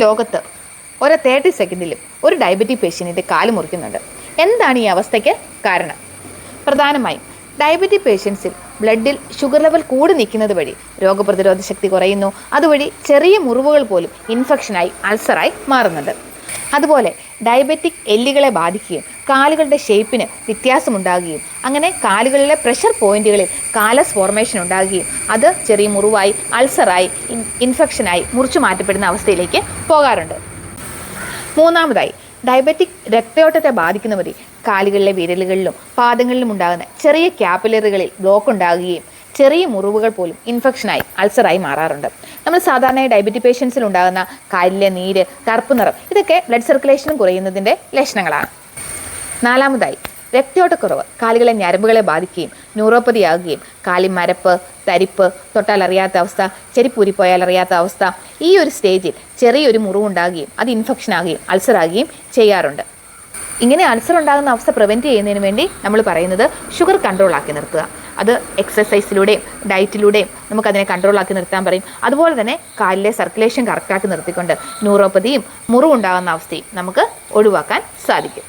ലോകത്ത് ഒരു 30 സെക്കൻഡിലും ഒരു ഡയബറ്റിക് പേഷ്യൻറ്റിൻ്റെ കാല് മുറിക്കുന്നുണ്ട്. എന്താണ് ഈ അവസ്ഥയ്ക്ക് കാരണം? പ്രധാനമായും ഡയബറ്റിക് പേഷ്യൻസിൽ ബ്ലഡിൽ ഷുഗർ ലെവൽ കൂടി നിൽക്കുന്നത് വഴി രോഗപ്രതിരോധ ശക്തി കുറയുന്നു. അതുവഴി ചെറിയ മുറിവുകൾ പോലും ഇൻഫെക്ഷനായി അൾസറായി മാറുന്നുണ്ട്. അതുപോലെ ഡയബറ്റിക് എല്ലുകളെ ബാധിക്കുകയും കാലുകളുടെ ഷേപ്പിന് വ്യത്യാസമുണ്ടാകുകയും അങ്ങനെ കാലുകളിലെ പ്രഷർ പോയിന്റുകളിൽ കാലസ് ഫോർമേഷൻ ഉണ്ടാകുകയും അത് ചെറിയ മുറിവായി അൾസറായി ഇൻഫെക്ഷനായി മുറിച്ചു മാറ്റപ്പെടുന്ന അവസ്ഥയിലേക്ക് പോകാറുണ്ട്. മൂന്നാമതായി ഡയബറ്റിക് രക്തയോട്ടത്തെ ബാധിക്കുന്ന വഴി കാലുകളിലെ വിരലുകളിലും പാദങ്ങളിലും ഉണ്ടാകുന്ന ചെറിയ ക്യാപ്പിലറികളിൽ ബ്ലോക്ക് ഉണ്ടാകുകയും ചെറിയ മുറിവുകൾ പോലും ഇൻഫെക്ഷനായി അൾസറായി മാറാറുണ്ട്. നമ്മൾ സാധാരണയായി ഡയബറ്റിക് പേഷ്യൻസിൽ ഉണ്ടാകുന്ന കാലിലെ നീര്, കറുപ്പ് നിറം ഇതൊക്കെ ബ്ലഡ് സർക്കുലേഷൻ കുറയുന്നതിൻ്റെ ലക്ഷണങ്ങളാണ്. നാലാമതായി രക്തയോട്ടക്കുറവ് കാലുകളെ ഞരമ്പുകളെ ബാധിക്കുകയും ന്യൂറോപ്പതി ആകുകയും കാലിൽ മരപ്പ്, തരിപ്പ്, തൊട്ടാൽ അറിയാത്ത അവസ്ഥ, ചെരിപ്പൂരിപ്പോയാൽ അറിയാത്ത അവസ്ഥ, ഈ ഒരു സ്റ്റേജിൽ ചെറിയൊരു മുറിവുണ്ടാകുകയും അത് ഇൻഫെക്ഷൻ ആകുകയും അൾസറാകുകയും ചെയ്യാറുണ്ട്. ഇങ്ങനെ അൾസർ ഉണ്ടാകുന്ന അവസ്ഥ പ്രിവെൻറ്റ് ചെയ്യുന്നതിന് വേണ്ടി നമ്മൾ പറയുന്നത് ഷുഗർ കൺട്രോൾ ആക്കി നിർത്തുക. അത് എക്സസൈസിലൂടെയും ഡയറ്റിലൂടെയും നമുക്കതിനെ കൺട്രോൾ ആക്കി നിർത്താൻ പറയും. അതുപോലെ തന്നെ കാലിലെ സർക്കുലേഷൻ കറക്റ്റാക്കി നിർത്തിക്കൊണ്ട് ന്യൂറോപ്പതിയും മുറിവുണ്ടാകുന്ന അവസ്ഥയും നമുക്ക് ഒഴിവാക്കാൻ സാധിക്കും.